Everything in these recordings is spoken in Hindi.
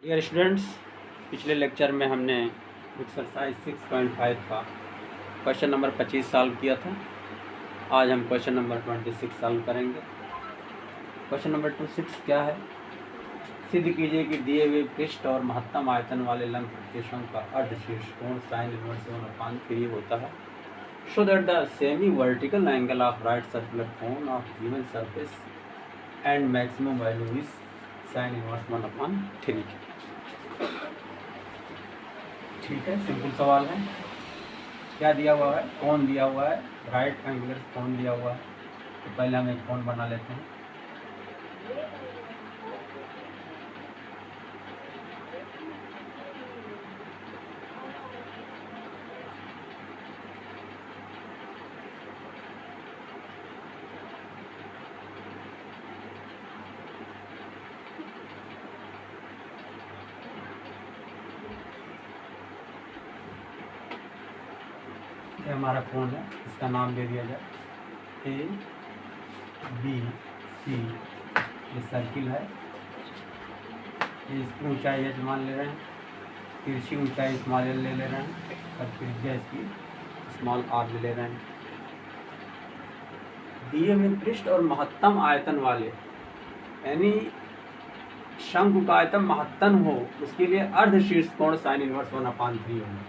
डियर स्टूडेंट्स, पिछले लेक्चर में हमने एक्सरसाइज 6.5 का क्वेश्चन नंबर 25 सॉल्व किया था। आज हम क्वेश्चन नंबर 26 सॉल्व करेंगे। क्वेश्चन नंबर 26 क्या है? सिद्ध कीजिए कि दिए हुए पृष्ठ और महत्तम आयतन वाले लंब प्रत्याशों का अर्धशीर्ष कोण साइन इनवर्स 1/3 होता है। Show that the semi vertical angle of right circular cone of given surface and maximum value is sine inverse 1/3। ठीक है, सिंपल सवाल है। क्या दिया हुआ है? कोण दिया हुआ है, राइट एंगुलर कोण दिया हुआ है। तो पहले हम एक कोण बना लेते हैं। ये हमारा कोण है, इसका नाम दे दिया जाए ए बी सी। ये सर्किल है, ये इसकी ऊंचाई एच मान ले रहे हैं, तिरछी ऊंचाई स्मॉल एल ले रहे हैं और त्रिज्या इसकी स्मॉल आर ले रहे हैं। दिए हुए पृष्ठ और महत्तम आयतन वाले, यानी शंकु का आयतन महत्तम हो, उसके लिए अर्ध शीर्ष कोण साइन इनवर्स 1/3 होगा।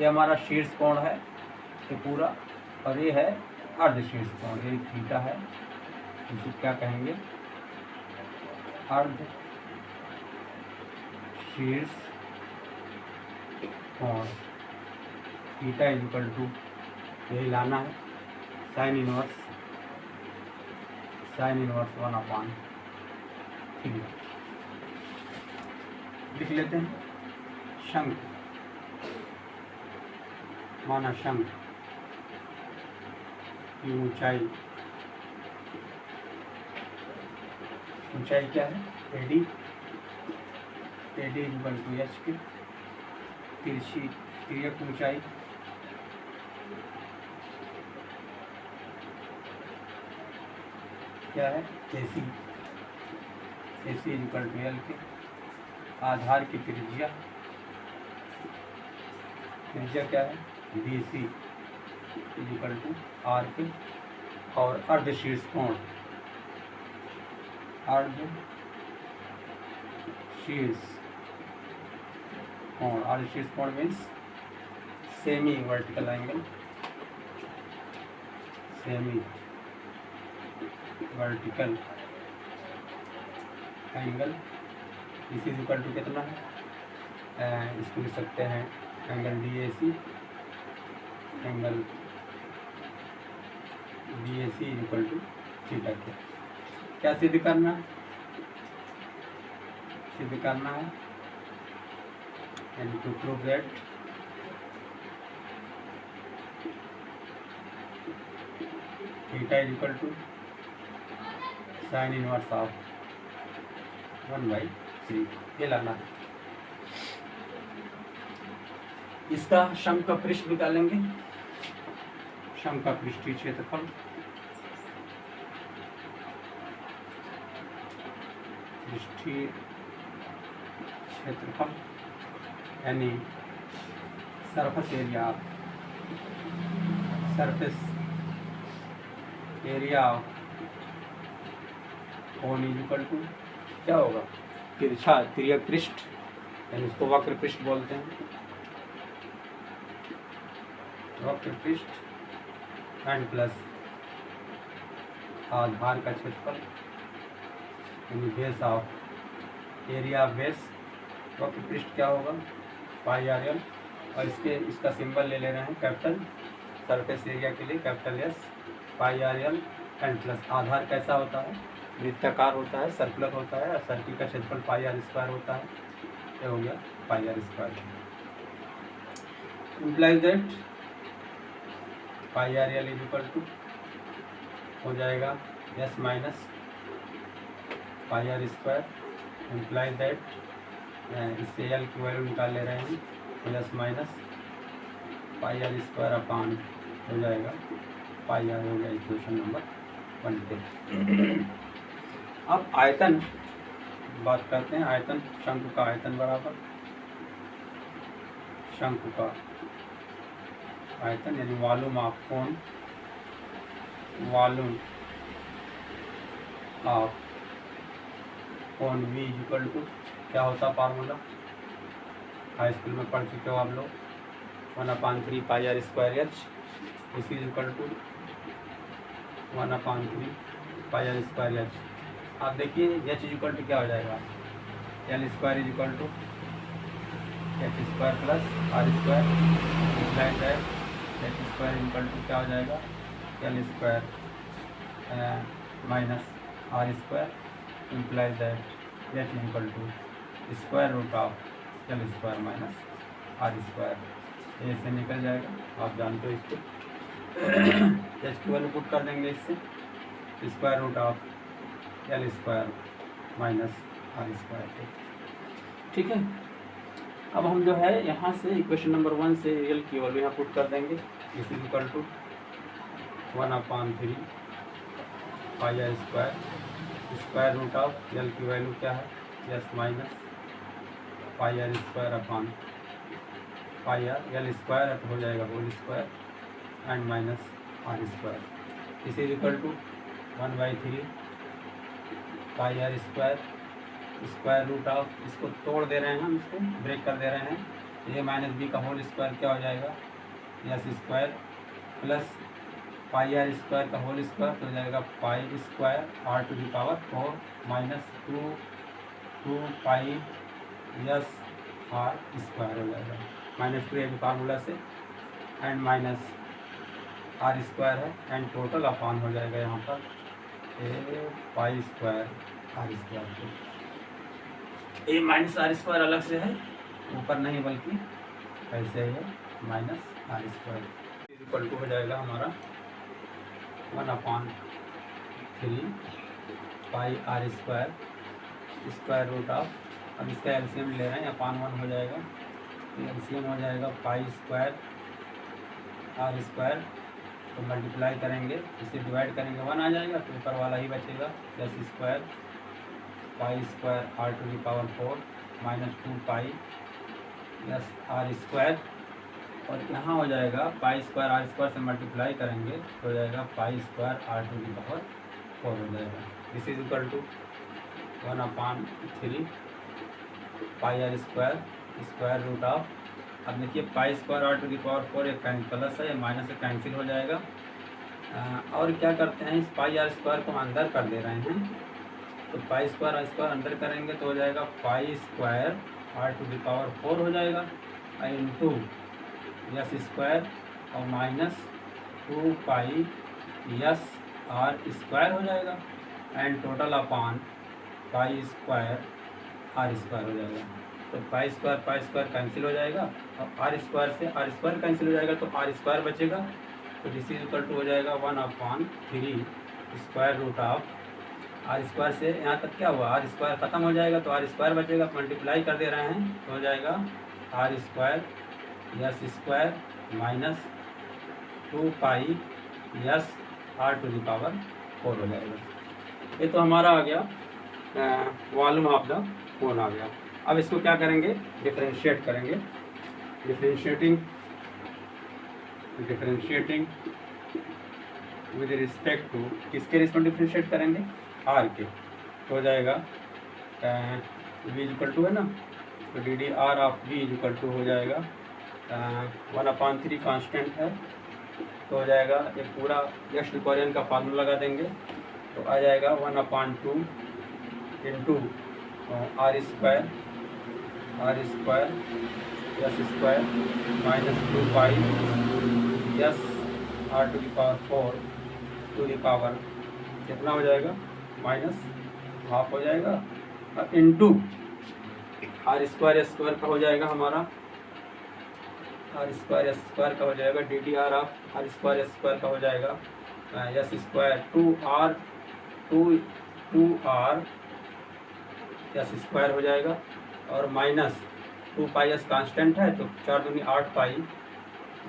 ये हमारा शीर्ष कोण है ये पूरा, और ये है अर्ध शीर्ष कोण, ये थीटा है। इसे क्या कहेंगे? अर्ध शीर्ष कोण। थीटा इक्वल टू यही लाना है, साइन इनवर्स 1/3 लिख लेते हैं। शंकु माना शंकु की ऊंचाई क्या है? एडी इक्वल टू एच की तिर्यक ऊंचाई क्या है? एसी इक्वल टू एल के। आधार की त्रिज्या क्या है? B C equal to R के। और अर्ध शीर्ष कोण मीन्स सेमी वर्टिकल एंगल। इसी इक्वल टू कितना है? इसको लिख सकते हैं angle DAC equal to theta के। क्या सिद्ध करना है? And to prove that theta equal to sine inverse of 1/3। ये लाना है। इसका शंकु का पृष्ठ निकालेंगे। शंकु का पृष्ठीय क्षेत्रफल यानी surface area of cone equal to क्या होगा? तिर्यक पृष्ठ, यानी इसको वक्र पृष्ठ बोलते हैं। वक्र पृष्ठ एंड प्लस आधार का क्षेत्रफल यानी base of area of base. वक्र पृष्ठ क्या होगा? πr/l। और इसका सिंबल ले रहे हैं कैपिटल, सरफेस एरिया के लिए capital S πr/l and plus आधार कैसा होता है? वृत्ताकार होता है, सर्कुलर होता है, और सर्किल का क्षेत्रफल πr² होता है। ये हो गया πr²। Implies that πr/l equal to हो जाएगा S minus πr²। Implies that इससे L की वैल्यू निकाल ले रहे हैं, प्लस माइनस πr² हो जाएगा πr। हो गया इक्वेशन नंबर 1। अब आयतन बात करते हैं आयतन, शंकु का आयतन बराबर शंकु का आयतन यानी volume of cone, volume of cone V equal to क्या होता फार्मूला, हाई स्कूल में पढ़ चुके हो आप लोग, 1/3 पाई आर स्क्वायर एच, इस is equal to 1/3 pi are square h. आप देखिए एच इज इक्वल टू क्या हो जाएगा, l square is equal to h square plus r square, implied that h square equal to क्या हो जाएगा, l square minus are square, implies that h equal to square root of l square minus are square. ऐसे निकल जाएगा, आप जानते हो इसको। एच की वैल्यू पुट कर देंगे इससे, square root of l square minus are square. ठीक है, अब हम जो है यहाँ से इक्वेशन नंबर 1 से एल की वैल्यू यहाँ पुट कर देंगे, इस is equal to 1/3 pi are square, square root of L की वैल्यू क्या है, S minus pi are square upon pi R, L square हो जाएगा whole square and minus are square, इस is equal to 1/3 pi are square, square root of, इसको तोड़ दे रहे हैं हम, इसको ब्रेक कर दे रहे हैं, ए माइनस बी का होल स्क्वायर क्या हो जाएगा, S square plus pi are square का होल स्क्वायर तो हो जाएगा pi square are to the power 4 minus 2 pi S R square हो जाएगा, -2 है फार्मूला से, एंड माइनस आर स्क्वायर है, एंड टोटल अपॉन हो जाएगा यहाँ पर A pi square are square, A minus are square अलग से है, ऊपर नहीं बल्कि ऐसे ही है, minus are square equal to हो जाएगा हमारा 1/3 pi are square, square root of, अब इसका एलसीएम ले रहे हैं, अपॉन 1 हो जाएगा, एलसीएम हो जाएगा पाई स्क्वायर आर स्क्वायर, तो मल्टीप्लाई करेंगे, इसे डिवाइड करेंगे 1 आ जाएगा, तो ऊपर वाला ही बचेगा, plus square pi square are to the power 4 minus 2 pi S R square, और यहाँ हो जाएगा पाई स्क्वायर आर स्क्वायर से मल्टीप्लाई करेंगे तो हो जाएगा pi square are to the power 4 हो जाएगा, this is equal to 1/3 pi are square, square root of, अब देखिए pi square are to the power 4 एक प्लस है, माइनस से कैंसिल हो जाएगा, और क्या करते हैं इस पाई आर स्क्वायर को अंदर कर दे रहे हैं, तो पाई स्क्वायर आर स्क्वायर अंदर करेंगे तो हो जाएगा pi square are to the power 4 हो जाएगा, इंटू एस स्क्वायर और minus 2 pi S R square हो जाएगा, and total upon pi square are square हो जाएगा, तो पाई स्क्वायर कैंसिल हो जाएगा, और आर स्क्वायर से आर स्क्वायर कैंसिल हो जाएगा तो आर स्क्वायर बचेगा, तो दिस इज इक्वल टू हो जाएगा 1/3 square root of, r square से यहाँ तक क्या हुआ, आर स्क्वायर ख़त्म हो जाएगा तो आर स्क्वायर बचेगा, मल्टीप्लाई कर दे रहे हैं तो हो जाएगा r square S square minus 2 pi S r to the power 4 हो जाएगा। ये तो हमारा आ गया वॉल्यूम ऑफ द कोन आ गया। अब इसको क्या करेंगे, डिफरेंशिएट करेंगे, डिफरेंशिएटिंग विद रिस्पेक्ट टू, किसके रिस्पेक्ट डिफरेंशिएट करेंगे, आर के, तो हो जाएगा वी इक्वल टू है ना, तो d d r of v equal to हो जाएगा 1/3 कांस्टेंट है, तो हो जाएगा ये पूरा यश डिकोरियन का फार्मूला लगा देंगे, तो आ जाएगा 1/2 into r square S square minus 2 pi S r to the power 4 to the power कितना हो जाएगा, माइनस हाफ हो जाएगा, और इंटू आर स्क्वायर का हो जाएगा हमारा, आर स्क्वायर का हो जाएगा D d r of r square का हो जाएगा S square 2 r s square हो जाएगा, और माइनस 2 पाई एस कांस्टेंट है, तो 4 दूनी 8 पाई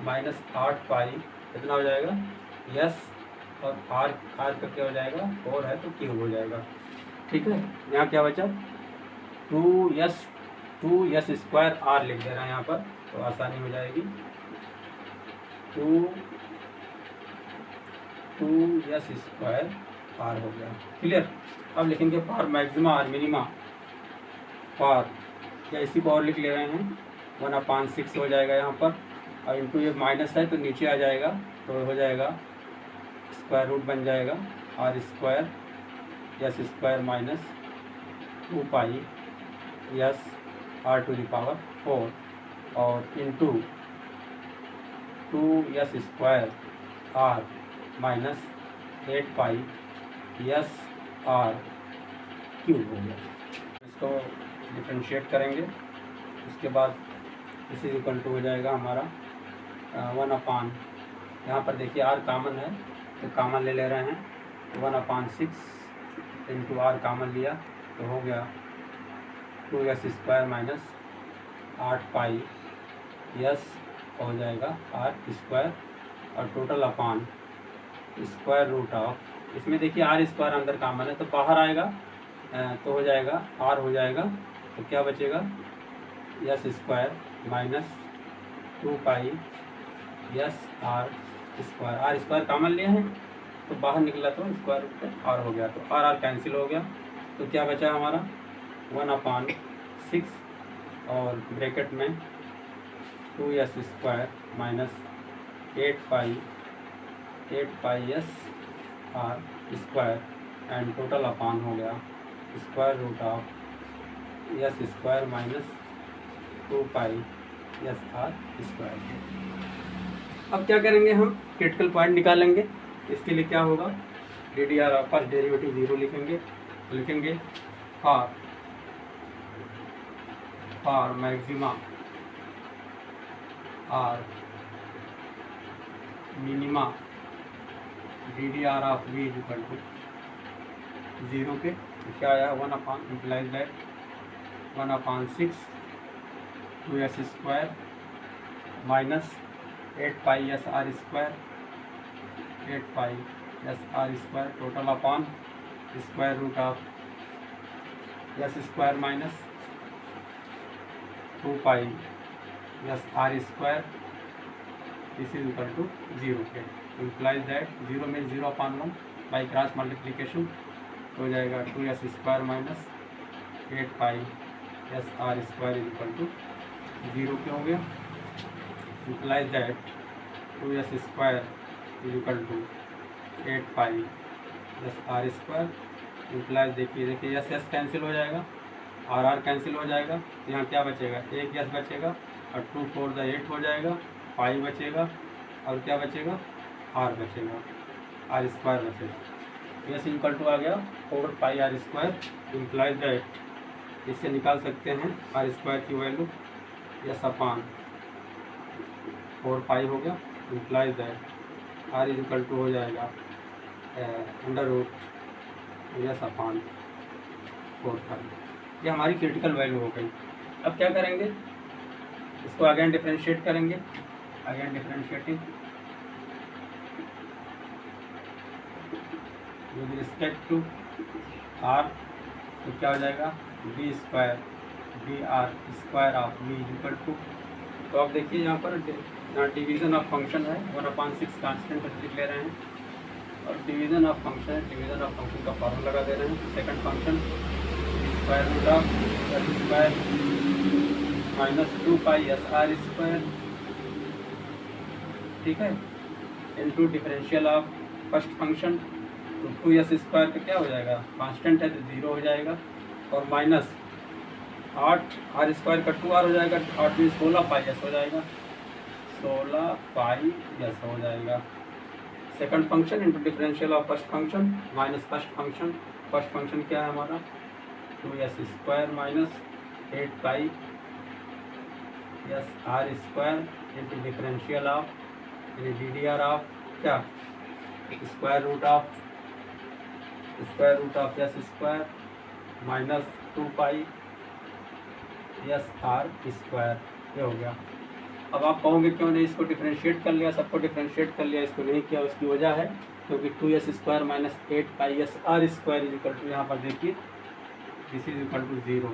माइनस 8 पाई कितना हो जाएगा एस, और आर का क्या हो जाएगा 4 है तो क्यूब हो जाएगा। ठीक है, यहाँ क्या बचा टू यस स्क्वायर आर लिख दे रहे हैं यहाँ पर, तो आसानी हो जाएगी। टू यस स्क्वायर आर हो गया, क्लियर। अब लिखेंगे फॉर मैक्सिमा और मिनिमा, फॉर या इसी को और लिख ले रहे हैं 1/6 हो जाएगा यहाँ पर, और इंटू ये माइनस है तो नीचे आ जाएगा, तो हो जाएगा स्क्वायर रूट बन जाएगा r square s square minus 2 pi yes r to the power 4 और into 2 yes square r minus 8 pi yes r cube हो गया। इसको डिफ्रेंशिएट करेंगे, उसके बाद इसी इक्वल टू हो जाएगा हमारा 1/, यहाँ पर देखिए आर कॉमन है तो कॉमन ले रहे हैं, 1/6 इंटू आर कॉमन लिया तो हो गया 2 yes square minus 8 pi s हो जाएगा आर स्क्वायर, और total upon square root of, इसमें देखिए आर स्क्वायर अंदर कॉमन है तो बाहर आएगा, तो हो जाएगा आर हो जाएगा, तो क्या बचेगा s square minus 2 pi yes are square, are square common लिए हैं तो बाहर निकला तो स्क्वायर रूट पे आर हो गया, तो आर कैंसिल हो गया, तो क्या बचा हमारा 1/6 और ब्रैकेट में 2 yes square minus 8 pi yes are square and total upon हो गया square root of yes square minus 2 pi yes are square. अब क्या करेंगे, हम क्रिटिकल पॉइंट निकालेंगे। इसके लिए क्या होगा, d d r first derivative 0 लिखेंगे फॉर मैक्सिमा और minima d d r of v equal to 0 के, तो क्या आया 1 implies that 1/6 2 yes square minus 8 pi yes are square 8 pi yes are square total upon square root of yes square minus 2 pi yes are square, this is equal to 0 के, इम्प्लाइज दैट 0 में 0/1 बाई क्रॉस मल्टीप्लिकेशन हो जाएगा 2 yes square minus 8 pi yes are square is equal to 0 के हो गया, implies that 2 yes square is equal to 8 pi yes are square, implies देखिए यस यस कैंसिल हो जाएगा और आर कैंसिल हो जाएगा, तो यहाँ क्या बचेगा, एक यस बचेगा और 2 4 × 8 हो जाएगा, पाई बचेगा और क्या बचेगा आर बचेगा, आर स्क्वायर बचेगा, यस इक्वल टू आ गया 4 pi are square, implies that इससे निकाल सकते हैं आर स्क्वायर की वैल्यू यस अपान 4 पाई हो गया, implies that r is equal to हो जाएगा under root s upon 4 pi. ये हमारी क्रिटिकल वैल्यू हो गई। अब क्या करेंगे, इसको अगेन डिफरेंशिएट करेंगे, again differentiating with respect to r, तो क्या हो जाएगा B square B R square of B equal to, तो आप देखिए यहाँ पर डिवीज़न ऑफ फंक्शन है 1/6 कांस्टेंट लिख ले रहे हैं, और डिवीज़न ऑफ फंक्शन है, डिवीज़न ऑफ फंक्शन का फॉर्मूला लगा दे रहे हैं, second function square root of S square minus 2 pi S R square, ठीक है, into differential of first function, तो 2s स्क्वायर का क्या हो जाएगा, कांस्टेंट है तो 0 हो जाएगा, और माइनस 8 आर स्क्वायर का 2r हो जाएगा, 8 में 16 पाई एस हो जाएगा, 16 पाई एस हो जाएगा। Second function into differential of first function minus first function क्या है हमारा 2s square minus 8 pi S R square into differential of D. D R square root of S square minus 2 pi S R square, ये हो गया। अब आप कहोगे क्यों नहीं इसको डिफरेंशिएट कर लिया, सबको डिफरेंशिएट कर लिया, इसको नहीं किया, उसकी वजह है क्योंकि 2s square minus 8 pi S R square is equal to, यहाँ पर देखिए दिस इज इक्वल टू 0,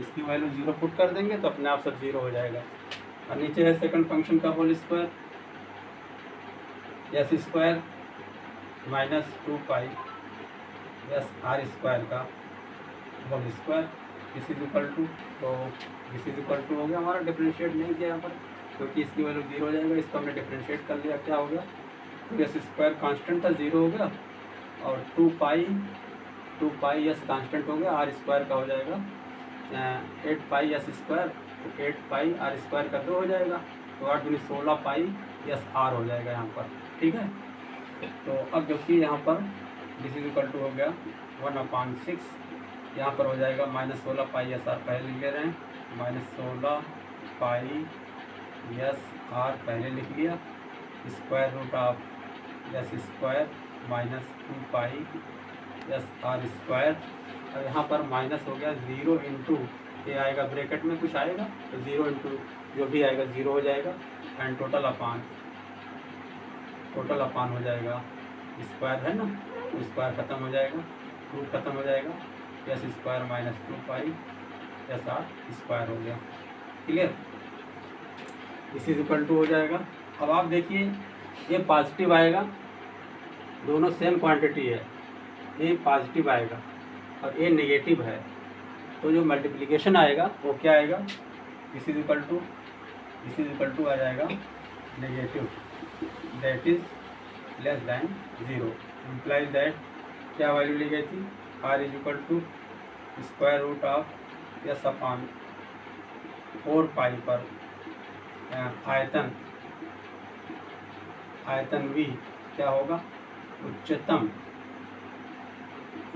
इसकी वैल्यू 0 पुट कर देंगे तो अपने आप सब 0 हो जाएगा। और नीचे है सेकंड फंक्शन का whole square, S square minus 2 pi S R square का whole square this is equal to, तो दिस इज इक्वल टू हो गया हमारा, डिफ्रेंशिएट नहीं किया यहाँ पर क्योंकि इसकी वैल्यू 0 हो जाएगा, इसको हमने डिफ्रेंशिएट कर लिया, क्या हो गया, तो एस स्क्वायर कांस्टेंट था 0 हो गया, और 2 पाई एस कांस्टेंट हो गया, आर स्क्वायर का हो जाएगा 8 पाई एस स्क्वायर, तो 8 पाई आर स्क्वायर का 2 हो जाएगा, तो 8 दूनी 16 पाई एस आर हो जाएगा यहाँ पर, ठीक है। तो अब जबकि यहाँ पर दिस इज इक्वल टू हो गया 1/6, यहाँ पर हो जाएगा -16 पाई एस आर पहले लिख ले रहे हैं, -16 पाई एस आर पहले लिख लिया, square root of S square minus 2 pi S R square. और यहाँ पर माइनस हो गया 0 इंटू ये आएगा ब्रैकेट में कुछ आएगा तो 0 इंटू जो भी आएगा 0 हो जाएगा, एंड टोटल अपान हो जाएगा, स्क्वायर है ना, तो स्क्वायर खत्म हो जाएगा, रूट खत्म हो जाएगा, S square minus 2 pi S R square हो गया, क्लियर। इस इज इक्वल टू हो जाएगा। अब आप देखिए ये पॉजिटिव आएगा, दोनों सेम क्वांटिटी है, ये पॉजिटिव आएगा और ये नेगेटिव है, तो जो मल्टीप्लिकेशन आएगा वो क्या आएगा, दिस इज इक्वल टू आ जाएगा negative, that is less than 0, implies that क्या वैल्यू ली गई थी, R is equal to square root of S upon 4 pi पर आयतन v क्या होगा,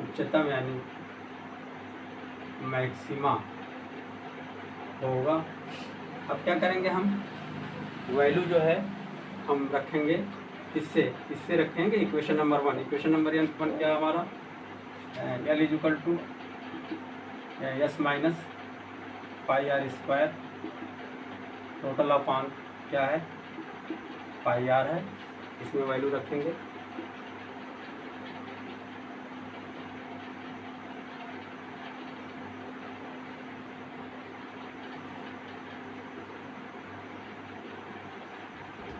उच्चतम यानी मैक्सिमा होगा। अब क्या करेंगे हम, वैल्यू जो है हम रखेंगे इससे रखेंगे इक्वेशन नंबर 1। इक्वेशन नंबर 1 क्या हमारा, L is equal to S minus pi are square total upon क्या है, पाई आर है, इसमें वैल्यू रखेंगे।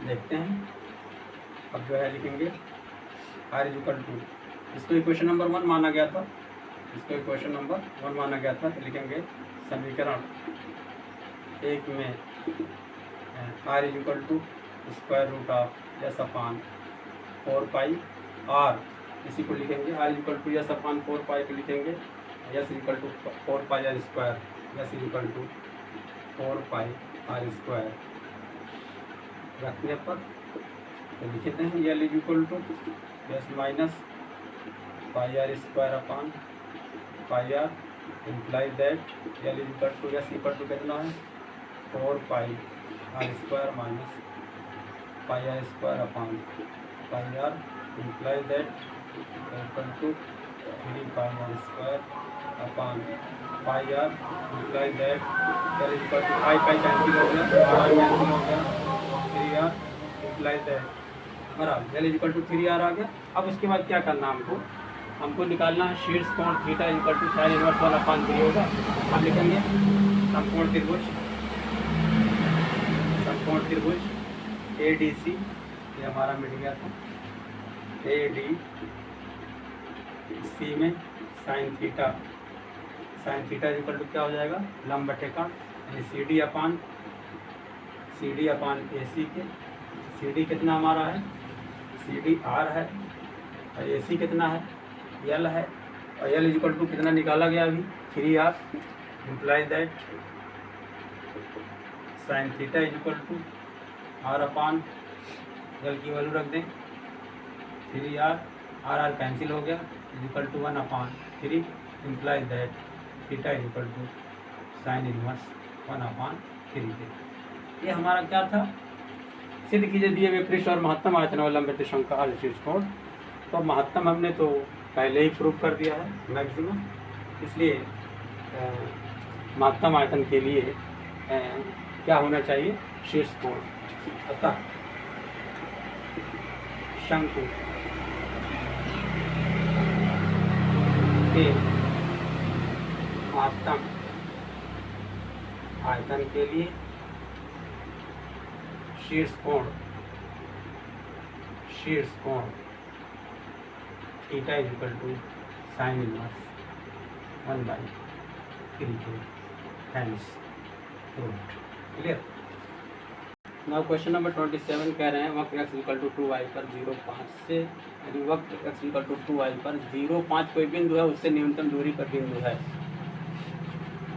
देखते हैं, अब जो है लिखेंगे आर इज इक्वल टू, इसको इक्वेशन नंबर 1 माना गया था, तो लिखेंगे समीकरण 1 में R is equal to square root of S upon 4 pi R, इसी को लिखेंगे R is equal to S upon 4 pi को लिखेंगे S is equal to 4 pi are square, S is equal to 4 pi are square रखने पर तो लिखते हैं L is equal to S minus pi are square upon pi R, implies that L is equal to S equal to कितना है 4 pi are square minus pi are square upon pi R, implies that equal to 3 pi are square upon pi R, implies that L is equal to pi cancel हो गया, कैंसिल हो गया, 3r इम्प्लाइज दैट बराबर L is equal to 3r आ गया। अब उसके बाद क्या करना हमको निकालना है शीर्ष कोण theta equal to sine inverse 1/3 होगा। हम लिखेंगे समकोण त्रिभुज ADC, ये हमारा मिल गया था, ADC में साइन थीटा इक्वल टू क्या हो जाएगा, लंब बटे कोण, यानी CD अपान AC के, CD कितना हमारा है, CD R है, और AC कितना है, L है, और L इज इक्वल टू कितना निकाला गया अभी 3R, implies that sine theta is equal to R upon L की वैल्यू रख दें 3R, R कैंसिल हो गया, is equal to 1/3, implies that theta is equal to sine inverse 1/3। ये हमारा क्या था, सिद्ध कीजिए दिए हुए पृष्ठ और महत्तम आयतन अवलंबित शंकु का शीर्ष कोण। तो महत्तम हमने तो पहले ही प्रूव कर दिया है मैक्सिमम, इसलिए महत्तम आयतन के लिए क्या होना चाहिए, शीर्ष कोण। अतः शंकु के महत्तम आयतन के लिए शीर्ष कोण theta is equal to sine inverse 1/3 hence root. Clear. Now question number 27 कह रहे हैं वक्र x इक्वल टू 2y पर 0.5 से, यदि वक्र x इक्वल टू 2y पर 0.5 कोई बिंदु है, उससे न्यूनतम दूरी पर बिंदु है,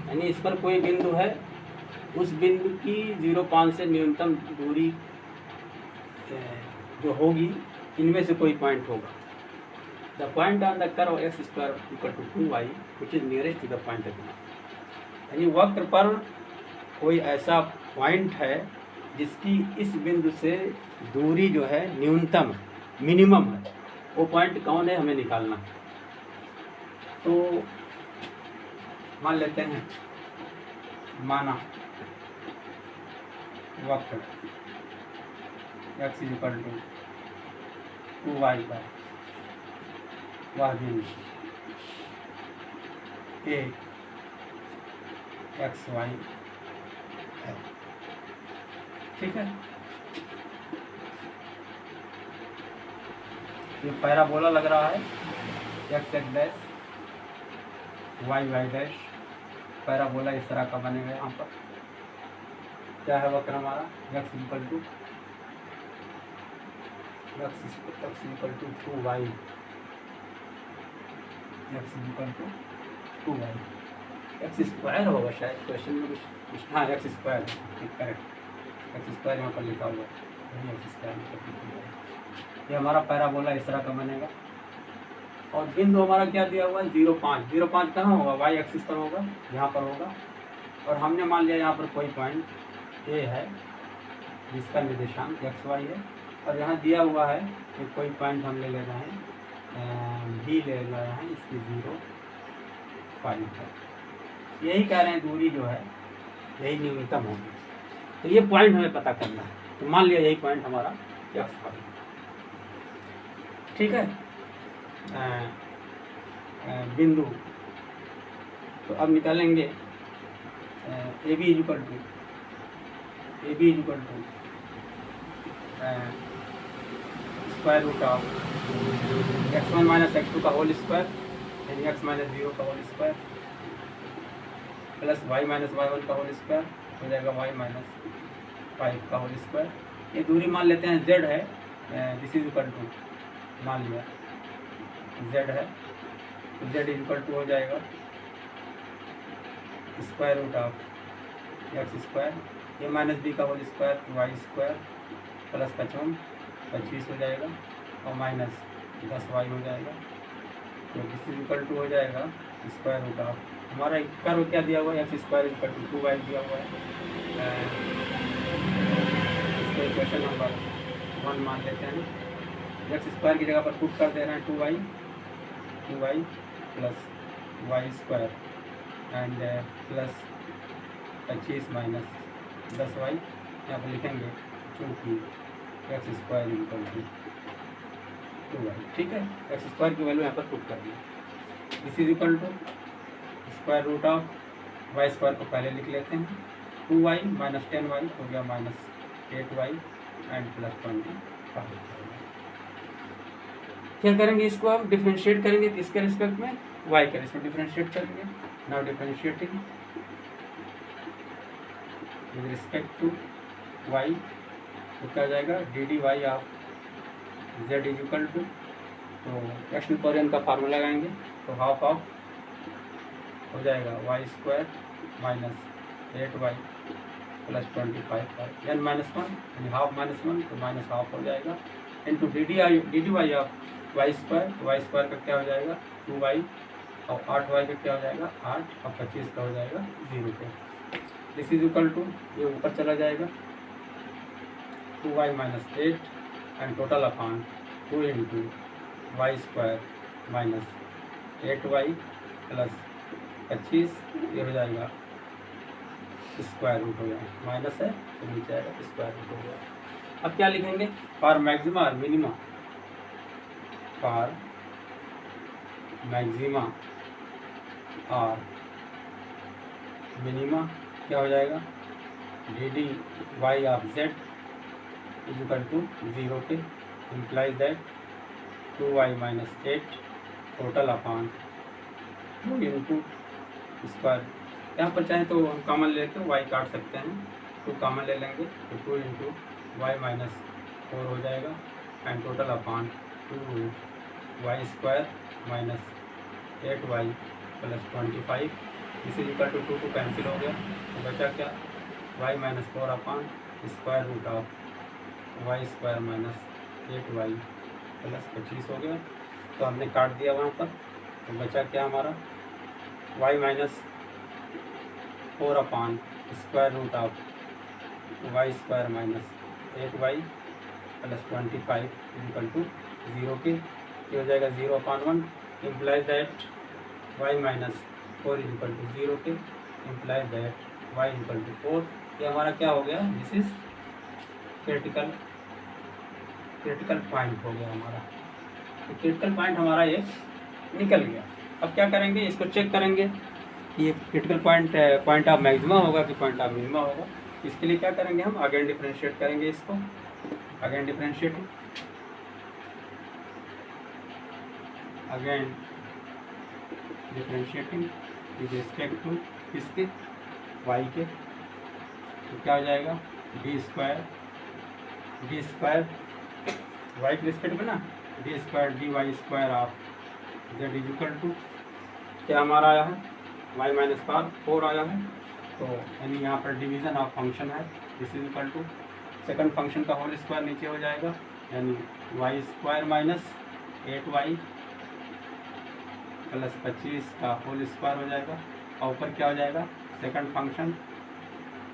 यानी इस पर कोई बिंदु है, उस बिंदु की 0.5 से न्यूनतम दूरी जो होगी, इनमें से कोई पॉइंट होगा। The point on the curve x square equal to 2y which is nearest to the point of, यानी वक्र पर कोई ऐसा पॉइंट है जिसकी इस बिंदु से दूरी जो है न्यूनतम मिनिमम है, वो पॉइंट कौन है हमें निकालना है। तो मान लेते हैं, माना वक्र x इक्वल टू 2y पर वह बिंदु a x y है, ठीक है। ये पैराबोला लग रहा है, x x dash y y dash, parabola इस तरह का बनेगा। यहाँ पर क्या है वक्र हमारा, x equal to 2y, x equal to 2y, X square होगा शायद क्वेश्चन में कुछ, हाँ X square, correct, X square यहाँ पर लिखा हुआ है, एक्स स्क्वायर। ये हमारा पैराबोला इस तरह का बनेगा, और बिंदु हमारा क्या दिया हुआ है 0.5। 0.5 कहाँ होगा, वाई एक्सिस पर होगा, यहाँ पर होगा, और हमने मान लिया यहाँ पर कोई पॉइंट ए है जिसका निर्देशांक एक्स वाई है, और यहाँ दिया हुआ है कि कोई पॉइंट हम ले रहे हैं बी ले रहे हैं, इसकी 0.5 है। यही कह रहे हैं दूरी जो है यही न्यूनतम होगी, तो ये पॉइंट हमें पता करना है। तो मान लिया यही पॉइंट हमारा एक्स वाई, ठीक है। बिंदु तो अब निकालेंगे A B equal to square root of x1 minus x2 का होल स्क्वायर, यानी x माइनस 0 का whole square, plus y minus y1 का होल स्क्वायर, हो जाएगा y माइनस 5 का होल स्क्वायर। ये दूरी मान लेते हैं z है, दिस इज इक्वल टू, मान लिया z है, तो z इक्वल टू हो जाएगा square root of X square, A minus B का whole square, Y square, plus 25 हो जाएगा, और माइनस 10y हो जाएगा, तो दिस इज इक्वल टू हो जाएगा स्क्वायर रूट ऑफ, हमारा कर्व क्या दिया हुआ है, x square equal to 2y दिया हुआ है। इसको इक्वेशन नंबर 1 मान लेते हैं, एक्स स्क्वायर की जगह पर पुट कर दे रहे हैं 2y plus Y square and plus 25 minus 10y, यहाँ पर लिखेंगे चूँकि x square equal to 2y, ठीक है। एक्स स्क्वायर की वैल्यू यहाँ पर पुट कर दी, this is equal to square root of Y square को पहले लिख लेते हैं, 2y माइनस 10y हो गया माइनस 8y एंड प्लस 25। क्या करेंगे, इसको आप डिफ्रेंशिएट करेंगे, किसके रिस्पेक्ट में, y के रिस्पेक्ट डिफ्रेंशिएट करेंगे। Now differentiating with respect to y, तो क्या हो जाएगा D D Y of z is equal to, तो एक्स पावर n का फार्मूला लगाएंगे, तो हाफ ऑफ हो जाएगा Y square minus 8y plus 25 n minus 1, यानी हाफ माइनस 1, तो माइनस हाफ हो जाएगा, into D D Y of Y square, तो वाई स्क्वायर का क्या हो जाएगा 2y, और 8y का क्या हो जाएगा 8, और 25 का हो जाएगा 0 पे। दिस इज इक्वल टू, ये ऊपर चला जाएगा 2y minus 8 and total upon 2 into Y square minus 8y plus 25, ये हो जाएगा स्क्वायर रूट हो जाएगा, माइनस है तो नीचे आएगा स्क्वायर रूट हो जाएगा। अब क्या लिखेंगे, फॉर मैक्सिमा और मिनिमा, फॉर मैक्सिमा और मिनिमा क्या हो जाएगा, D D Y of Z is equal to 0 पे implies that 2y minus 8 total upon 2 into square. यहाँ पर चाहे तो हम कॉमन लेके y काट सकते हैं, 2 कॉमन ले लेंगे तो 2 इंटू वाई माइनस 4 हो जाएगा and total upon 2y square minus 8y plus 25 इसी इक्वल टू 2 कैंसिल हो गया तो बचा क्या, y minus 4 upon square root of y square minus 8y plus 25 हो गया। तो हमने काट दिया वहाँ पर, तो बचा क्या हमारा, y minus 4 upon square root of y square minus 8y plus 25 equal to 0 के, ये हो जाएगा 0 upon 1 implies that y minus 4 equal to 0 के implies that y equal to 4। ये हमारा क्या हो गया, दिस इज क्रिटिकल पॉइंट हो गया हमारा। तो क्रिटिकल पॉइंट हमारा ये निकल गया। अब क्या करेंगे, इसको चेक करेंगे ये क्रिटिकल पॉइंट ऑफ मैक्सिमा होगा कि पॉइंट ऑफ मिनिमा होगा। इसके लिए क्या करेंगे, हम अगेन डिफरेंशिएट करेंगे इसको, again differentiating with respect to इसके y के, तो क्या हो जाएगा, डी स्क्वायर y के रिस्पेक्ट में ना, D square D Y square of Z is equal to क्या हमारा आया है, y माइनस 4 आया है। तो यानी यहाँ पर डिवीज़न ऑफ फंक्शन है, this is equal to second function का होल स्क्वायर नीचे हो जाएगा, यानी y square minus 8y plus 25 का होल स्क्वायर हो जाएगा और ऊपर क्या हो जाएगा, सेकंड फंक्शन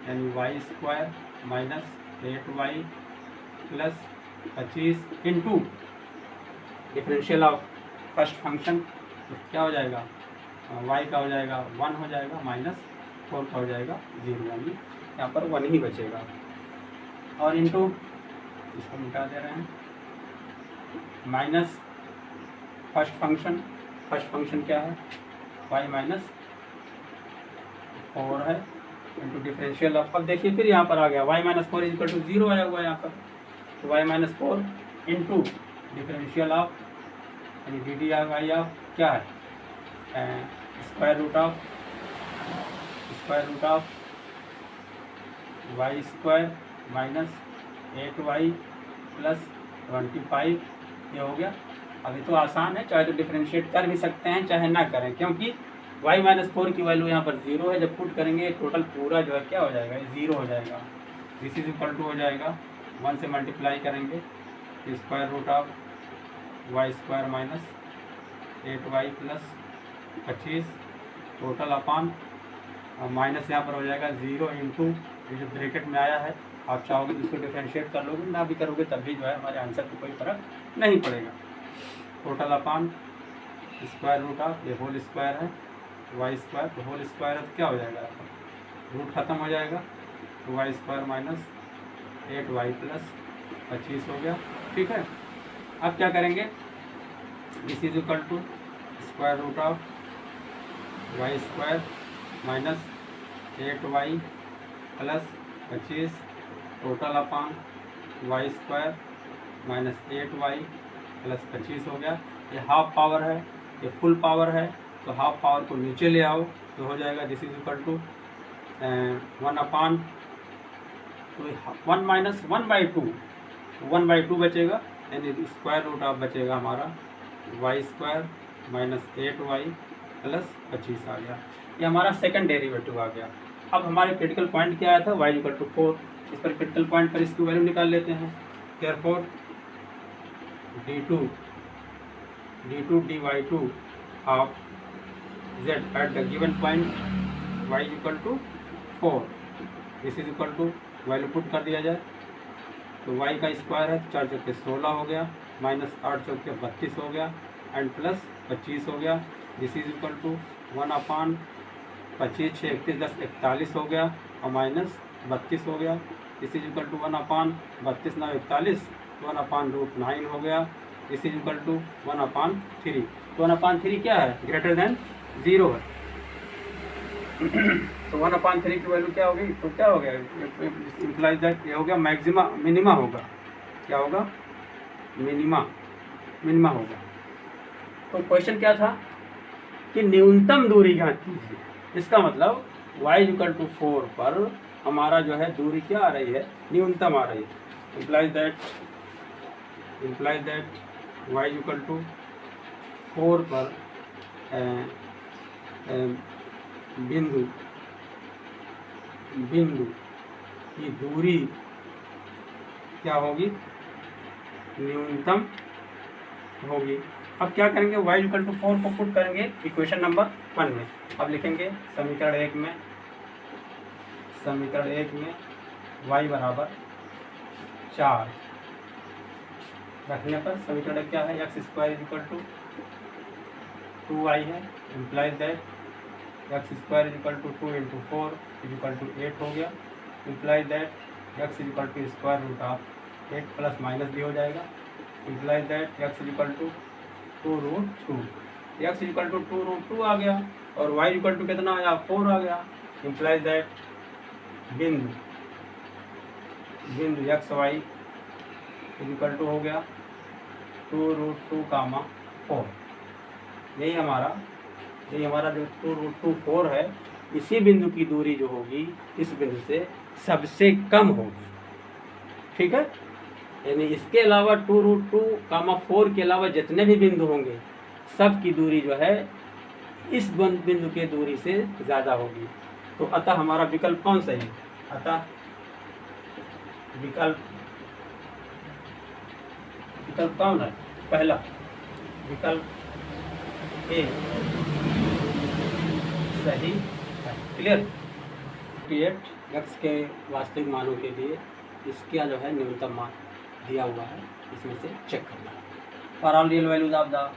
यानी y square minus 8y plus 25 into differential of first function, तो क्या हो जाएगा, y का हो जाएगा 1 हो जाएगा माइनस 4 का हो जाएगा 0, यानी यहाँ पर 1 ही बचेगा। और इंटू इसको मिटा दे रहे हैं, माइनस फर्स्ट फंक्शन क्या है, y माइनस 4 है इंटू डिफरेंशियल ऑफ, अब देखिए फिर यहाँ पर आ गया y माइनस 4 इक्वल टू 0 आया हुआ है यहाँ पर, तो y minus 4 into differential of यानी डी डी वाई ऑफ क्या है, square root of y square minus 8y plus 25, ये हो गया। अभी तो आसान है, चाहे तो डिफरेंशिएट कर भी सकते हैं चाहे ना करें, क्योंकि y माइनस 4 की वैल्यू यहाँ पर 0 है, जब पुट करेंगे टोटल पूरा जो है क्या हो जाएगा, 0 हो जाएगा। दिस इज इक्वल टू हो जाएगा 1 से मल्टीप्लाई करेंगे square root of y square minus 8y plus 25 total upon minus यहाँ पर हो जाएगा 0 इंटू ये जो ब्रैकेट में आया है, आप चाहोगे तो इसको डिफरेंशिएट कर लोगे, ना भी करोगे तब भी जो है हमारे आंसर को कोई फर्क नहीं पड़ेगा। Total upon square root of ये होल स्क्वायर है y स्क्वायर, तो होल स्क्वायर है तो क्या हो जाएगा, रूट खत्म हो जाएगा, तो y square minus 8y plus 25 हो गया। ठीक है, अब क्या करेंगे, this is equal to square root of y square minus 8y plus 25 total upon y square minus 8y plus 25 हो गया। ये हाफ पावर है, ये फुल पावर है, तो हाफ पावर को नीचे ले आओ तो हो जाएगा this is equal to 1 upon 1 minus 1/2 बचेगा, यानी स्क्वायर रूट ऑफ बचेगा हमारा y square minus 8y plus 25 आ गया। ये हमारा सेकंड डेरिवेटिव आ गया। अब हमारे क्रिटिकल पॉइंट क्या आया था, y इक्वल टू 4, इस पर क्रिटिकल पॉइंट पर इसकी वैल्यू निकाल लेते हैं। Therefore d2 dy2 of z at the given point y equal to 4, this is equal to value put कर दिया जाए तो y का स्क्वायर है 4 चौके 16 हो गया, माइनस 8 चौके 32 हो गया एंड प्लस 25 हो गया। This is equal to 1 upon 25 6 31 10 41 हो गया और माइनस 32 हो गया। This is equal to 1 upon 32 9 41 तो 1 अपॉन रूट 9 हो गया। This is equal to 1 upon 3, तो 1 अपॉन 3 क्या है, ग्रेटर देन 0 है। तो 1/3 की वैल्यू क्या होगी, तो क्या हो गया, इम्प्लाइज दैट ये हो गया मैक्सिमा, मिनिमा होगा, क्या होगा, मिनिमा होगा। तो क्वेश्चन क्या था कि न्यूनतम दूरी ज्ञात कीजिए। इसका मतलब y=4 पर हमारा जो है दूरी क्या आ रही है, न्यूनतम आ रही है। इम्प्लाइज दैट y=4 पर बिंदु की दूरी क्या होगी, न्यूनतम होगी। अब क्या करेंगे, y=4 को पुट करेंगे इक्वेशन नंबर 1 में। अब लिखेंगे समीकरण 1 में y बराबर 4 रखने पर समीकरण क्या है, x² = 2y है। इम्प्लाइज दैट x² = 2 × 4 = 8 हो गया। Implies that x = √8 plus minus भी हो जाएगा। इम्प्लाइज दैट x = 2√2, x = 2√2 आ गया और y = कितना आया, 4 आ गया। इम्प्लाइज दैट बिंदु x y = हो गया 2√2, 4। यही हमारा जो 2√2 है, इसी बिंदु की दूरी जो होगी इस बिंदु से सबसे कम होगी, ठीक है। यानी इसके अलावा 2√2, 4 के अलावा जितने भी बिंदु होंगे सब की दूरी जो है इस बिंदु के दूरी से ज़्यादा होगी। तो अतः हमारा विकल्प कौन सा है, अतः विकल्प कौन है, पहला विकल्प ए सही है। क्लियर। 8x के वास्तविक मानों के लिए इसका जो है न्यूनतम मान दिया हुआ है, इसमें से चेक करना है। For all real values of the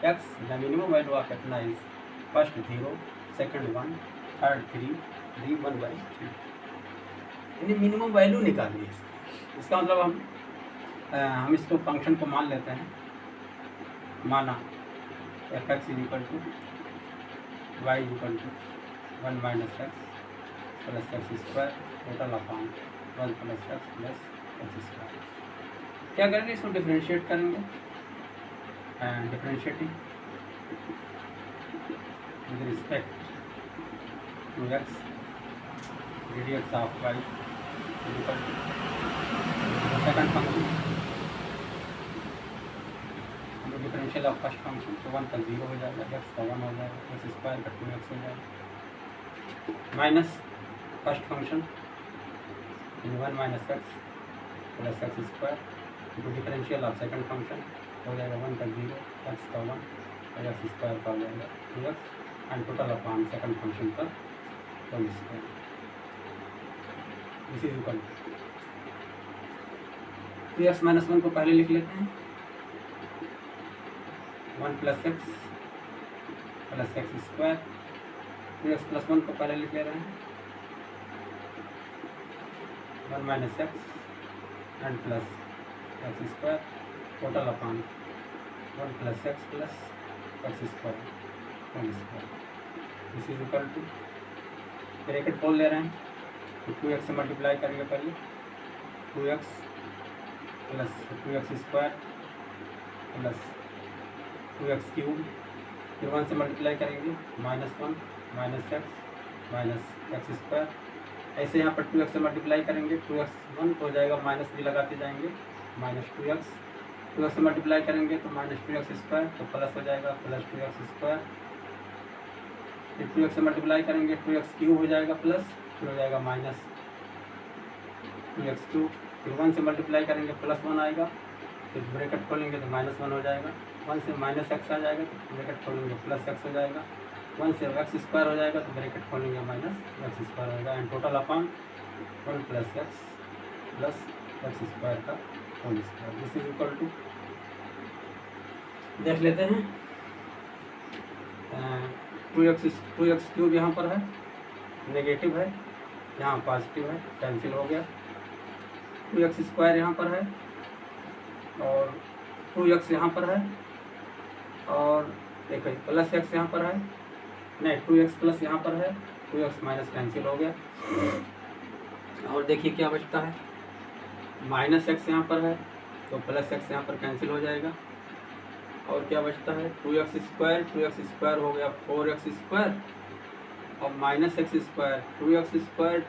x the minimum value of कितना इज फर्स्ट 0, सेकंड 1, थर्ड 3, 1/3। यानी मिनिमम वैल्यू निकालनी है। इसका मतलब हम इसको फंक्शन को मान लेते हैं, माना f(x) = y = 1 - x plus x² total upon 1 + x plus x²। क्या करेंगे, इसको डिफरेंशिएट करेंगे, differentiating with respect to x ddx of y = second function differential of first function, तो 1 का 0 हो जाएगा, x का 1 हो जाएगा, x² का 2x हो जाएगा, minus first function 1 - x plus x² into differential of second function हो जाएगा 1 का 0, x का 1 और x² का हो जाएगा 2x and total upon second function का 2²। दिस इज इक्वल 2x - 1 को पहले लिख लेते हैं, 1 + x प्लस x², 2x + 1 को पहले लिख ले रहे हैं, 1 - x and plus x² total upon 1 + x plus x²। This is equal to bracket खोल ले रहे हैं, तो 2x से मल्टीप्लाई करेंगे पहले, 2x plus 2x² plus 2x³ फिर 1 से मल्टीप्लाई करेंगे, -1 - x माइनस x²। ऐसे यहाँ पर 2x से मल्टीप्लाई करेंगे, 2x 1 हो जाएगा, माइनस भी लगाते जाएंगे, -2x 2x से मल्टीप्लाई करेंगे तो -2x² तो प्लस हो जाएगा, प्लस 2x²। फिर 2x से मल्टीप्लाई करेंगे, 2x³ हो जाएगा प्लस, फिर हो जाएगा -2x²। फिर 1 से मल्टीप्लाई करेंगे, +1 आएगा, फिर ब्रैकेट खोलेंगे तो -1 हो जाएगा, 1 से -x आ जाएगा तो ब्रैकेट खोलेंगे +x हो जाएगा, 1 से x² हो जाएगा तो ब्रैकेट खोलेंगे -x² हो जाएगा and total upon 1 + x plus x² का whole square. This is equal to, देख लेते हैं, 2x³ यहाँ पर है, नेगेटिव है, यहाँ पॉजिटिव है, कैंसिल हो गया। 2x² यहाँ पर है और 2x यहाँ पर है और देखो +x यहाँ पर है, नहीं 2x प्लस यहाँ पर है 2x माइनस कैंसिल हो गया। और देखिए क्या बचता है, माइनस एक्स यहाँ पर है तो प्लस एक्स यहाँ पर कैंसिल हो जाएगा। और क्या बचता है, 2x स्क्वायर हो गया 4x स्क्वायर और minus x square 2x square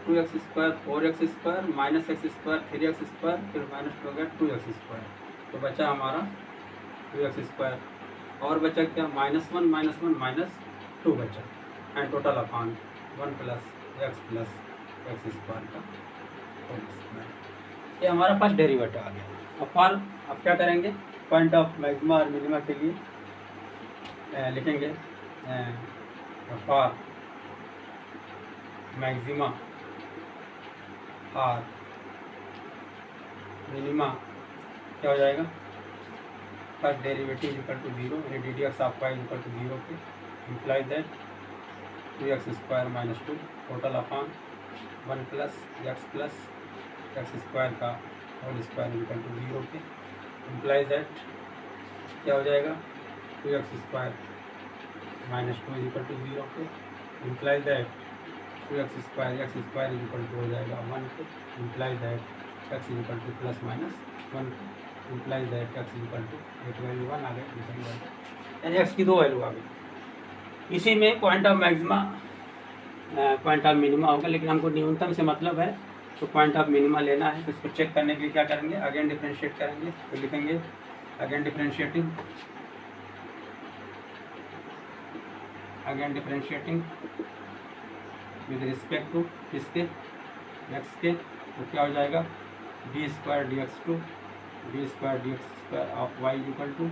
4x square minus x square 3x square फिर माइनस हो गया 2x स्क्वायर। तो बचा हमारा 2x स्क्वायर। और बचा क्या, -1 -2 बचा and total upon 1 + x square का होल स्क्वायर। ये हमारा फर्स्ट डेरिवेटिव आ गया। अब क्या करेंगे, पॉइंट ऑफ मैक्सिमा और मिनिमा के लिए लिखेंगे फॉर मैक्सिमा और मिनिमा क्या हो जाएगा, फर्स्ट डेरिवेटिव इक्वल टू 0 यानी D D x of Y equal to 0 के imply that 2x square minus 2 total upon 1 + x square का होल स्क्वायर इक्वल टू 0 के इम्प्लाई दैट क्या हो जाएगा, 2x square minus 2 equal to 0 के imply that 2x square equal to हो जाएगा 1 के imply that x equal to ±1 imply that x equal to एक वैल्यू 1 आ गई, दूसरी वैल्यू यानी x की 2 वैल्यू आ गई। इसी में point of maxima point of minima होगा, लेकिन हमको न्यूनतम से मतलब है तो पॉइंट ऑफ मिनिमा लेना है। तो इसको चेक करने के लिए क्या करेंगे, अगेन डिफरेंशिएट करेंगे। तो लिखेंगे again differentiating with respect to किसके, x के। तो क्या हो जाएगा, d² dx² of y equal to,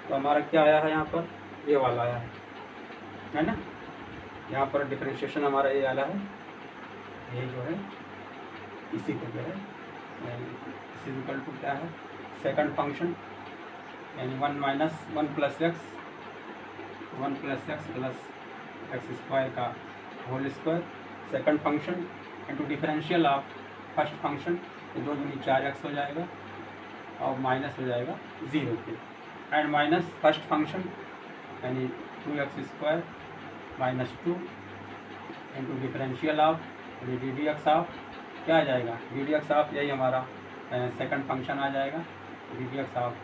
तो हमारा क्या आया है यहाँ पर, ये वाला आया है ना। यहाँ पर डिफरेंशिएशन हमारा ये वाला है, ये जो है इसी को जो है इसी इक्वल टू क्या है, सेकंड फंक्शन यानी 1 + x स्क्वायर का whole square second function into differential of first function, तो 2 दूनी 4x हो जाएगा और माइनस हो जाएगा 0 के एंड माइनस फर्स्ट फंक्शन यानी 2x square minus 2 into differential of D D x of क्या आ जाएगा, डी डी एक्स ऑफ यही हमारा सेकंड फंक्शन आ जाएगा। D D x of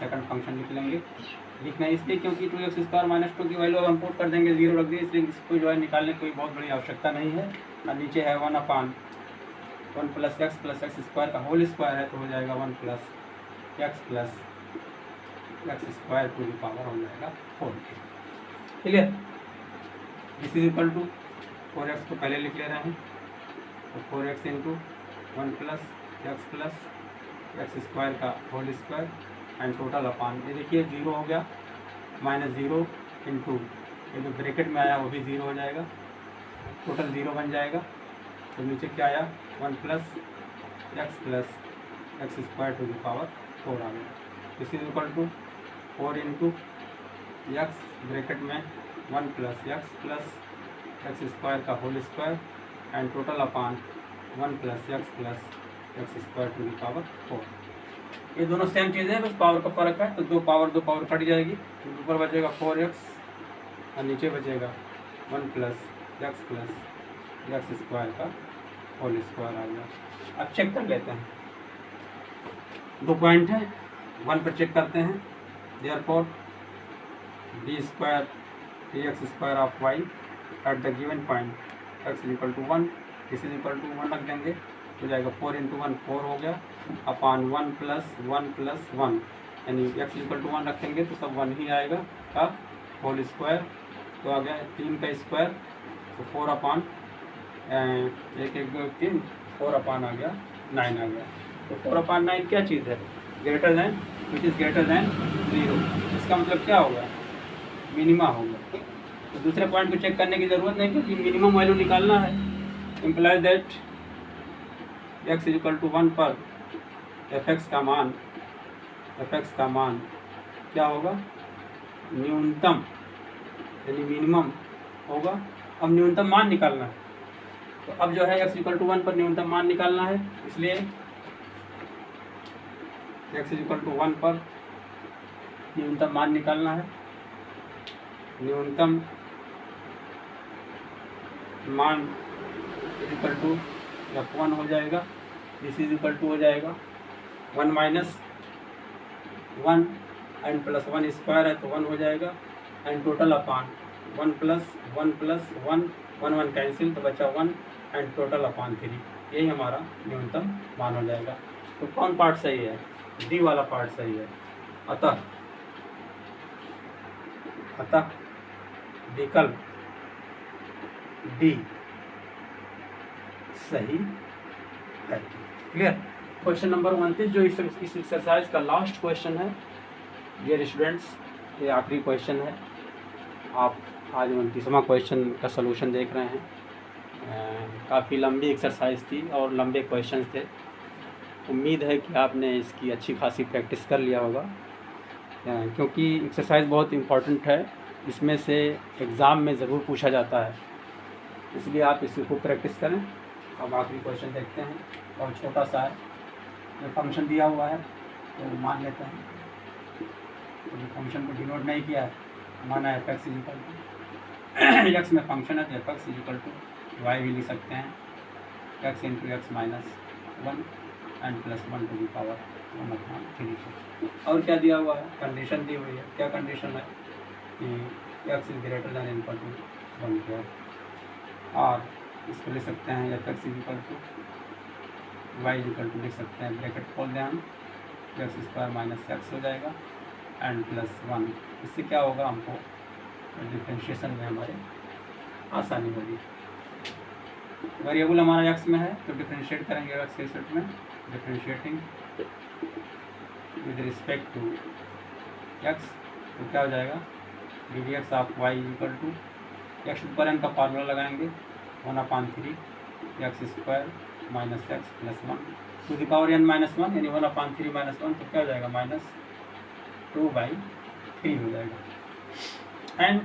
second function लिखना है इसलिए क्योंकि 2x स्क्वायर माइनस 2 की वैल्यू हम पुट कर देंगे 0 रख दिए, इसलिए इसको जो है निकालने की कोई बहुत बड़ी आवश्यकता नहीं है। और नीचे है 1 + x स्क्वायर का होल स्क्वायर है, तो हो जाएगा 1 + x square to the power हो जाएगा 4। Clear, this is equal to 4x को पहले लिख ले रहे हैं, तो 4x इंटू 1 + x स्क्वायर का whole square and total upon, ये देखिए 0 हो गया -0 इंटू ये जो ब्रैकेट में आया वो भी 0 हो जाएगा, टोटल 0 बन जाएगा। तो नीचे क्या आया 1 + x square to the power 4 आ गया। This is equal to 4 into x bracket में 1 + x स्क्वायर का whole square and total upon 1 + x square to the power 4। ये दोनों सेम चीज़ है, बस पावर का फर्क है। तो दो पावर कट जाएगी, तो ऊपर बचेगा 4x और नीचे बचेगा 1 + x स्क्वायर का होल स्क्वायर आ गया। अब चेक कर लेते हैं, 2 पॉइंट है, 1 पर चेक करते हैं। Therefore d² dx² of y at the given point x equal to 1 this is equal to 1 रख देंगे, हो जाएगा 4 इंटू 1 4 हो गया अपॉन 1 + 1 यानी x इक्वल टू 1 रखेंगे तो सब 1 ही आएगा का होल स्क्वायर, तो आ गया 3 का स्क्वायर, तो 4 अपॉन 1 1 2 3 4 अपॉन आ गया 9 आ गया। तो 4 अपॉन 9 क्या चीज़ है, greater than which is greater than 0, इसका मतलब क्या होगा, मिनिमा होगा। तो दूसरे पॉइंट को चेक करने की ज़रूरत नहीं क्योंकि मिनिमम वैल्यू निकालना है। Imply that x equal to 1 पर f(x) का मान क्या होगा, न्यूनतम यानी मिनिमम होगा। अब न्यूनतम मान निकालना है, तो अब जो है x इक्वल टू 1 पर न्यूनतम मान निकालना है, इसलिए x इक्वल टू 1 पर न्यूनतम मान निकालना है। न्यूनतम मान इज इक्वल टू F1 हो जाएगा, दिस इज इक्वल टू हो जाएगा 1 माइनस 1 एंड प्लस 1 स्क्वायर है तो 1 हो जाएगा, and total upon 1 plus 1 plus 1 1 1 cancel तो बचा 1 एंड टोटल अपान 3। यही हमारा न्यूनतम मान हो जाएगा। तो कौन पार्ट सही है? डी वाला पार्ट सही है। अतः विकल्प डी सही है। क्लियर? क्वेश्चन नंबर 29 जो इस एक्सरसाइज का लास्ट क्वेश्चन है डियर स्टूडेंट्स, ये आखिरी क्वेश्चन है। आप आज 29वां क्वेश्चन का सलूशन देख रहे हैं। काफ़ी लंबी एक्सरसाइज थी और लंबे क्वेश्चंस थे। उम्मीद है कि आपने इसकी अच्छी खासी प्रैक्टिस कर लिया होगा, क्योंकि एक्सरसाइज बहुत इम्पोर्टेंट है। इसमें से एग्ज़ाम में ज़रूर पूछा जाता है, इसलिए आप इसकी खूब प्रैक्टिस करें। अब आखिरी क्वेश्चन देखते हैं, और छोटा सा है। जो फंक्शन दिया हुआ है तो मान लेते हैं, तो जो फंक्शन को डिनोट नहीं किया है, माना है f(x) इक्वल टू एक्स में फंक्शन है तो f(x) इक्वल टू वाई भी लिख सकते हैं, x into X minus 1 and plus 1 to the power 1/3। और क्या दिया हुआ है? कंडीशन दी हुई है। क्या कंडीशन है? कि x is greater than equal to 1 है। और इसको लिख सकते हैं f(x) equal to Y equal to लिख सकते हैं, ब्रैकेट खोल दें हम, एक्स स्क्वायर माइनस एक्स हो जाएगा एंड प्लस 1। इससे क्या होगा? हमको डिफ्रेंशिएशन में हमारे आसानी होगी। वेरिएबल हमारा एक्स में है तो डिफ्रेंशिएट करेंगे एक्स के सेट में, differentiating with respect to X तो क्या हो जाएगा? D D x of Y equal to X पर एन का फार्मूला लगाएंगे 1/3 X square minus x plus 1 to the power n minus 1 यानी 1/3 माइनस 1 तो क्या हो जाएगा? -2/3 हो जाएगा। And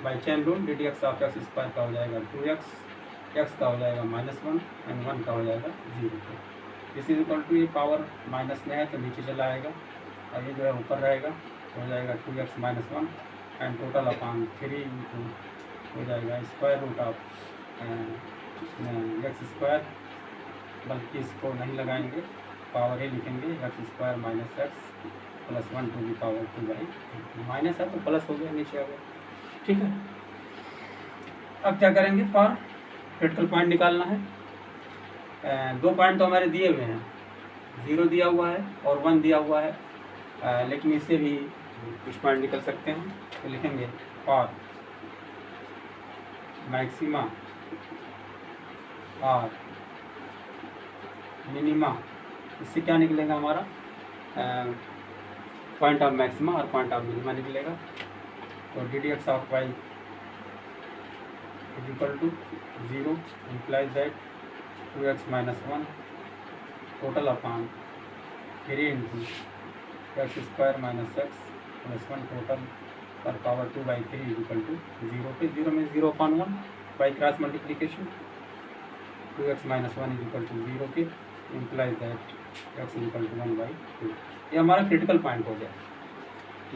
by chain rule D D x of X square का हो जाएगा 2x, एक्स का हो जाएगा -1 एंड 1 का हो जाएगा 0। दिस इज इक्वल टू, ये पावर माइनस में है तो नीचे चला आएगा और ये जो है ऊपर रहेगा, हो जाएगा 2x minus 1 and total upon 3 into हो जाएगा square root of X square, बल्कि इसको नहीं लगाएंगे, पावर ही लिखेंगे, X square minus x plus 1 to the power 2/3। Minus है तो प्लस हो गया, नीचे आ गया। ठीक है, अब क्या करेंगे? फॉर क्रिटिकल पॉइंट निकालना है। 2 पॉइंट तो हमारे दिए हुए हैं, 0 दिया हुआ है और 1 दिया हुआ है, लेकिन इससे भी कुछ पॉइंट निकल सकते हैं। तो लिखेंगे फॉर मैक्सिमा और मिनिमा, इससे क्या निकलेगा? हमारा पॉइंट ऑफ मैक्सिमा और पॉइंट ऑफ मिनिमा निकलेगा। तो d D x of y is equal to 0 implies that 2x minus 1 total upon 3 into x square minus x plus 1 total पर पावर 2/3 इज इक्वल टू 0 पे 0 में 0/1 by cross multiplication 2x minus 1 is equal to 0 पे implies that x is equal to 1/2। ये हमारा क्रिटिकल पॉइंट हो गया।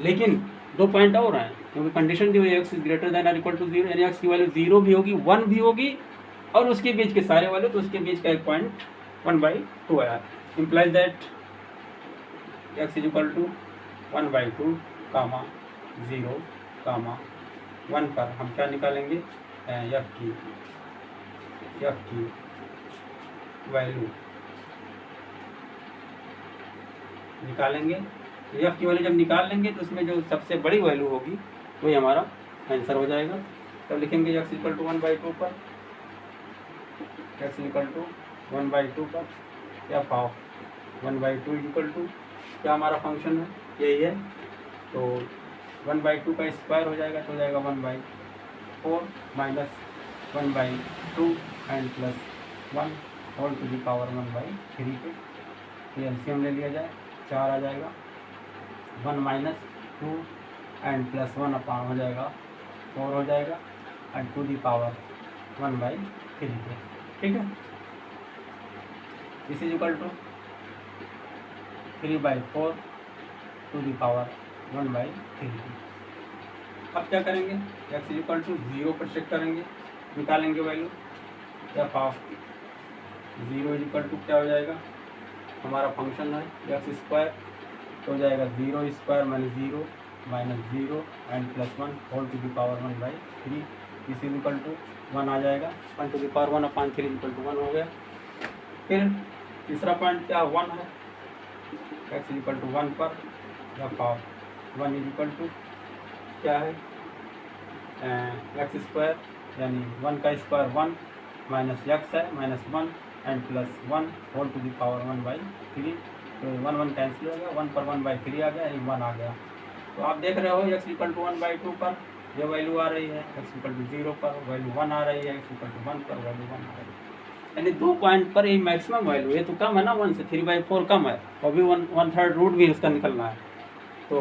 लेकिन 2 पॉइंट और हैं, क्योंकि कंडीशन दी हुई है एक्स इज ग्रेटर दैन और इक्वल टू 0, यानी एक्स की वैल्यू 0 भी होगी, 1 भी होगी और उसके बीच के सारे वैल्यू, तो उसके बीच का एक पॉइंट 1/2 आया। Implies that x is equal to 1/2 comma 0 comma 1 पर हम क्या निकालेंगे? एफ की वैल्यू निकालेंगे। तो एफ की वैल्यू जब निकाल लेंगे तो उसमें जो सबसे बड़ी वैल्यू होगी वही हमारा आंसर हो जाएगा। तब लिखेंगे एक्स इक्वल टू 1/2 पर, एक्स इक्वल टू 1/2 पर एफ ऑफ 1/2 इक्वल टू क्या हमारा फंक्शन है? यही है। तो 1/2 का स्क्वायर हो जाएगा तो हो जाएगा 1/4 minus 1/2 and plus 1 whole to the power 1/3 पे एलसीएम ले लिया जाए, 4 आ जाएगा, 1 माइनस 2 एंड प्लस 1 अपान हो जाएगा 4 हो जाएगा एंड टू दी पावर 1/3 पे। ठीक है, this is equal to 3/4 to the power 1/3। अब क्या करेंगे? एक्स इज इक्वल टू 0 पर चेक करेंगे, निकालेंगे value f of 0 equal to क्या हो जाएगा, हमारा फंक्शन है एक्स स्क्वायर, तो हो जाएगा 0 square minus 0 and plus 1 whole to the power 1/3 is equal to 1 आ जाएगा, 1 to the power 1/3 equal to 1 हो गया। फिर तीसरा पॉइंट क्या 1 है, एक्स इक्वल टू 1 पर f of 1 is equal to क्या है एक्स स्क्वायर, यानी 1 का स्क्वायर 1 माइनस एक्स है minus 1 and plus 1 whole to the power 1/3, तो 1 1 कैंसिल हो गया, 1 पर 1/3 आ गया, 1 आ गया। तो आप देख रहे हो एक्स इक्वल टू 1/2 पर ये वैल्यू आ रही है, एक्स इक्वल टू 0 पर वैल्यू 1 आ रही है, एक्स इक्वल टू 1 पर वैल्यू 1 आ रही है, यानी 2 पॉइंट पर ये मैक्सिमम वैल्यू है, तो कम है ना 1 से, 3/4 कम है, और भी 1/3 रूट भी इसका निकलना है। तो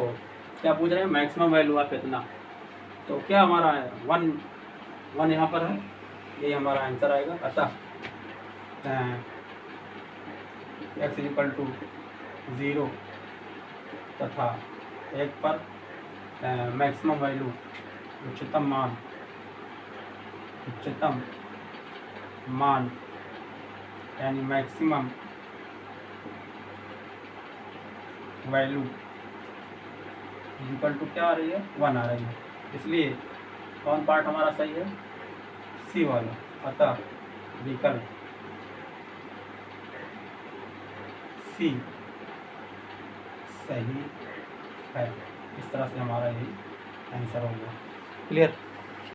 क्या पूछ रहे हैं, मैक्सिमम वैल्यू आप इतना, तो क्या हमारा है 1 यहाँ पर है, ये हमारा आंसर आएगा। अतः एक्स इक्वल टू 0 तथा 1 पर मैक्सिमम वैल्यू उच्चतम मान यानी मैक्सिमम वैल्यू इक्वल टू क्या आ रही है 1 आ रही है, इसलिए कौन पार्ट हमारा सही है, सी वाला। अतः विकल्प सी सही है। इस तरह से हमारा यही आंसर हो गया। क्लियर।